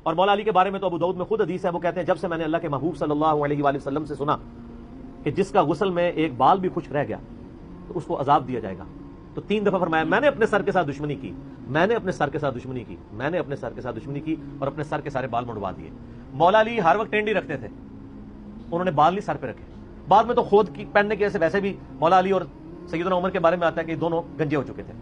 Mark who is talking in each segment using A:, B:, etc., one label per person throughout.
A: اور مولا علی کے بارے میں تو ابو داؤد میں خود حدیث ہے، وہ کہتے ہیں جب سے میں نے اللہ کے محبوب صلی اللہ علیہ وآلہ وسلم سے سنا کہ جس کا غسل میں ایک بال بھی خشک رہ گیا تو اس کو عذاب دیا جائے گا، تو 3 دفعہ فرمایا میں نے اپنے سر کے ساتھ دشمنی کی، میں نے اپنے سر کے ساتھ دشمنی کی، میں نے اپنے سر کے ساتھ دشمنی کی، اور اپنے سر کے سارے بال منڈوا دیے۔ مولا علی ہر وقت ٹینڈی رکھتے تھے، انہوں نے بال نہیں سر پہ رکھے۔ بعد میں تو خود کی پہننے کی ویسے بھی مولا علی اور سیدنا عمر کے بارے میں آتا ہے کہ دونوں گنجے ہو چکے تھے،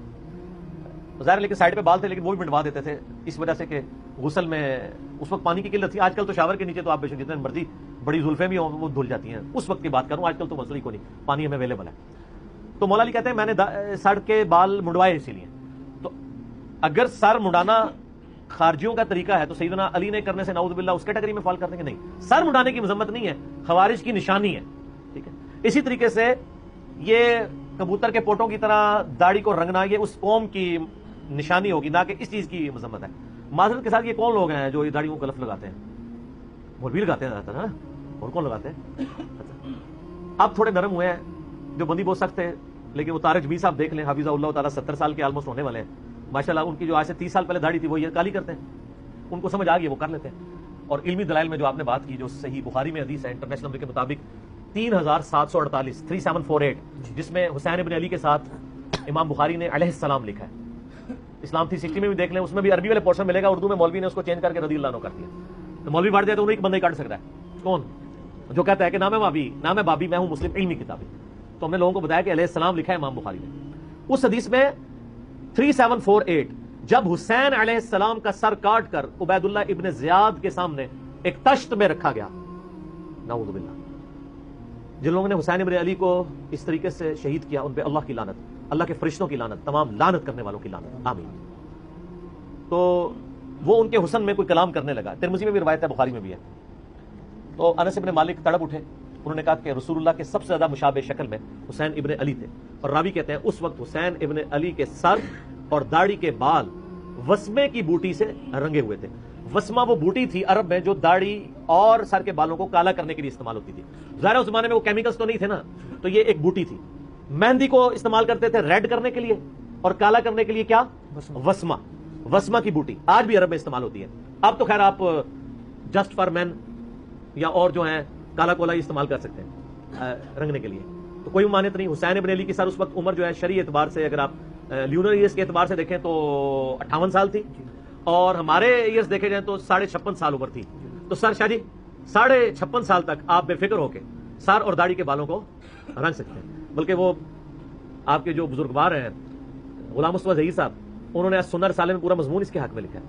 A: ظاہر لیکن سائڈ پہ بال تھے لیکن وہ بھی منڈوا دیتے تھے، اس وجہ سے کہ غسل میں اس وقت پانی کی قلت تھی۔ آج کل تو شاور کے نیچے تو آپ بے شک جتنے مرضی بڑی زلفیں بھی ہوں وہ دھل جاتی ہیں، اس وقت کی بات کروں، آج کل تو مسئلہ ہی کوئی نہیں، پانی ہمیں اویلیبل ہے۔ تو مولا علی کہتے ہیں میں نے سر کے بال منڈوائے اسی لیے۔ تو اگر سر منڈانا خارجیوں کا طریقہ ہے تو سیدنا علی نے کرنے سے نعوذ باللہ اس کیٹیگری میں فال کرتے ہیں کہ نہیں، سر منڈانے کی مذمت نہیں ہے، خوارج کی نشانی ہے، ٹھیک ہے۔ اسی طریقے سے یہ کبوتر کے پوٹوں کی طرح داڑھی کو رنگنا یہ اس قوم کی نشانی ہوگی، نہ کہ اس چیز کی مذمت ہے۔ معذرت کے ساتھ یہ کون لوگ ہیں جو یہ داڑھیوں کو کلف لگاتے ہیں؟ مولوی لگاتے ہیں زیادہ تر، ہاں، اور کون لگاتے ہیں؟ اب تھوڑے نرم ہوئے ہیں، جو بندی بہت سخت ہے، لیکن وہ طارق جمیل صاحب دیکھ لیں، حفظہ اللہ تعالیٰ 70 سال کے آلموسٹ ہونے والے ہیں ماشاءاللہ، ان کی جو آج سے 30 سال پہلے داڑھی تھی وہ یہ کالی کرتے ہیں، ان کو سمجھ آ گئی وہ کر لیتے ہیں۔ اور علمی دلائل میں جو آپ نے بات کی، جو صحیح بخاری میں حدیث ہے انٹرنیشنل نمبر کے مطابق 3748 3748، جس میں حسین ابن علی کے ساتھ امام بخاری نے علیہ السلام لکھا ہے۔ اسلام 360 میں بھی دیکھ لیں، اس میں بھی عربی والے پورشن ملے گا، اردو میں مولوی نے اس کو چینج کر کے رضی اللہ عنہ کر دیا۔ تو مولوی بڑھ جائے تو انہیں ایک بندہ ہی کاٹ سکتا ہے، کون؟ جو کہتا ہے کہ نام ہے بابی، نام ہے بابی، میں ہوں مسلم علمی کتابیں۔ تو ہم نے لوگوں کو بتایا کہ علیہ السلام لکھا ہے امام بخاری نے۔ اس حدیث میں 3748 جب حسین علیہ السلام کا سر کاٹ کر عبید اللہ ابن زیاد کے سامنے ایک تشت میں رکھا گیا، نعوذ باللہ، جن لوگوں نے حسین ابن علی کو اس طریقے سے شہید کیا ان پہ اللہ کی لعنت، اللہ کے فرشتوں کی لعنت، تمام لعنت کرنے والوں کی لعنت، آمین۔ تو وہ ان کے حسن میں کوئی کلام کرنے لگا، ترمذی میں بھی روایت ہے، بخاری میں بھی ہے۔ تو انس ابن مالک تڑپ اٹھے، انہوں نے کہا کہ رسول اللہ کے سب سے زیادہ مشابہ شکل میں حسین ابن علی تھے، اور راوی کہتے ہیں اس وقت حسین ابن علی کے سر اور داڑھی کے بال وسمے کی بوٹی سے رنگے ہوئے تھے۔ وسمہ وہ بوٹی تھی عرب میں جو داڑھی اور سر کے بالوں کو کالا کرنے کے لیے استعمال ہوتی تھی۔ ظاہر اس زمانے میں وہ کیمیکلز تو نہیں تھے نا، تو یہ ایک بوٹی تھی۔ مہندی کو استعمال کرتے تھے ریڈ کرنے کے لیے، اور کالا کرنے کے لیے کیا؟ وسمہ، وسمہ کی بوٹی آج بھی عرب میں استعمال ہوتی ہے۔ اب تو خیر آپ جسٹ فار مین یا اور جو ہیں کالا کولا ہی استعمال کر سکتے ہیں رنگنے کے لیے، تو کوئی ممانعت نہیں۔ حسین ابن علی کی سر اس وقت عمر جو ہے شرعی اعتبار سے اگر آپ لیونر ایئرس کے اعتبار سے دیکھیں تو 58 سال تھی، اور ہمارے ایئرس دیکھے جائیں تو 56.5 سال عمر تھی۔ تو سر شاہ جی 56.5 سال تک آپ بے فکر ہو کے سر اور داڑھی کے بالوں کو رنگ سکتے ہیں۔ بلکہ وہ آپ کے جو بزرگوار ہیں غلام مصطفیٰ ظہیر صاحب، انہوں نے سنہ رسالے میں پورا مضمون اس کے حق میں لکھا ہے،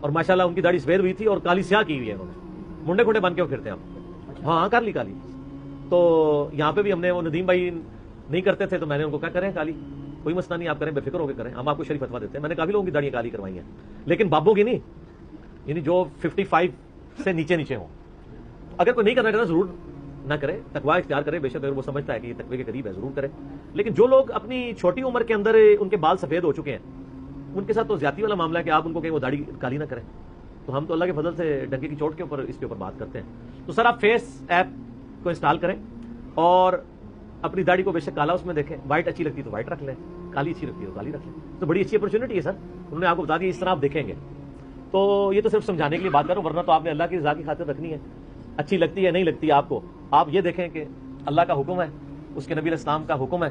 A: اور ماشاءاللہ ان کی داڑھی سفید ہوئی تھی اور کالی سیاہ کی ہوئی ہے، انہوں نے منڈے کھنڈے بن کے وہ پھرتے ہیں آپ، ہاں کر لی کالی۔ تو یہاں پہ بھی ہم نے، وہ ندیم بھائی نہیں کرتے تھے تو میں نے ان کو کیا کریں کالی، کوئی مسئلہ نہیں، آپ کریں بے فکر ہو کے کریں، ہم آپ کو شریف فتویٰ دیتے ہیں۔ میں نے کافی لوگوں کی داڑیاں کالی کروائی ہیں، لیکن بابوں کی نہیں، یعنی جو 55 سے نیچے ہوں۔ اگر کوئی نہیں کرنا چاہتا ضرور نہ کرے، تقویٰ اختیار کرے، بے شک اگر وہ سمجھتا ہے کہ یہ تقوی کے قریب ہے ضرور کرے، لیکن جو لوگ اپنی چھوٹی عمر کے اندر ان کے بال سفید ہو چکے ہیں ان کے ساتھ تو زیادتی والا معاملہ ہے کہ آپ ان کو کہیں وہ داڑھی کالی نہ کریں۔ تو ہم تو اللہ کے فضل سے ڈنکے کی چوٹ کے اوپر اس کے اوپر بات کرتے ہیں۔ تو سر آپ فیس ایپ کو انسٹال کریں اور اپنی داڑھی کو بے شک کالا اس میں دیکھیں، وائٹ اچھی لگتی ہے تو وائٹ رکھ لیں، کالی اچھی لگتی ہے تو کالی رکھ لیں، تو بڑی اچھی اپرچونٹی ہے سر، انہوں نے آپ کو بتا دیا اس طرح آپ دیکھیں گے۔ تو یہ تو صرف سمجھانے کے لیے بات کروں، ورنہ تو آپ نے اللہ کی رضا کی خاطر رکھنی ہے، اچھی لگتی ہے نہیں لگتی آپ کو، آپ یہ دیکھیں کہ اللہ کا حکم ہے، اس کے نبی علیہ السلام کا حکم ہے۔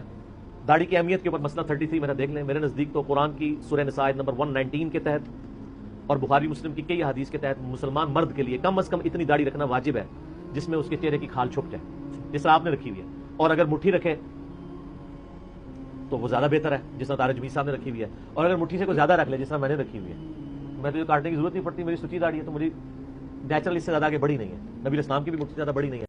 A: داڑھی کی اہمیت کے اوپر مسئلہ 33 میرا دیکھ لیں، میرے نزدیک تو قرآن کی سورہ نساء آیت نمبر 119 کے تحت اور بخاری مسلم کی کئی حدیث کے تحت مسلمان مرد کے لیے کم از کم اتنی داڑھی رکھنا واجب ہے جس میں اس کے چہرے کی کھال چھپ جائے، جس طرح آپ نے رکھی ہوئی ہے، اور اگر مٹھی رکھے تو وہ زیادہ بہتر ہے جس طرح طارق جمیل صاحب نے رکھی ہوئی ہے، اور اگر مٹھی سے کوئی زیادہ رکھ لے جس طرح میں نے رکھی ہوئی ہے، میں تو کاٹنے کی ضرورت نہیں پڑتی، میری سچی داڑھی ہے تو مجھے نیچرل اس سے زیادہ آگے بڑھی نہیں ہے، نبی علیہ السلام کی بھی مٹھی زیادہ بڑی نہیں ہے۔